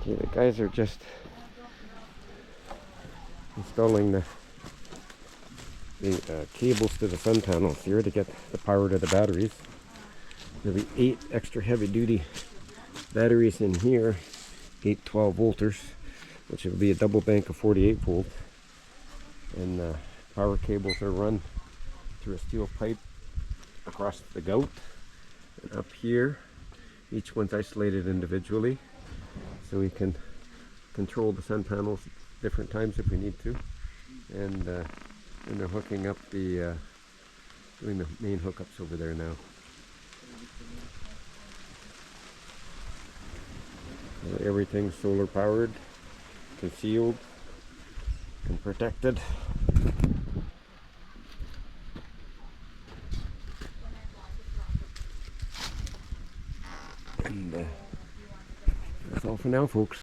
Okay, the guys are just installing the cables to the sun panels here to get the power to the batteries. There'll be 8 extra heavy duty batteries in here, 8 12 volters, which will be a double bank of 48 volt. And the power cables are run through a steel pipe across the gout. And up here, each one's isolated individually, so we can control the sun panels at different times if we need to. And they're hooking up the, doing the main hookups over there now. So everything's solar powered, concealed, and protected. And that's all for now, folks.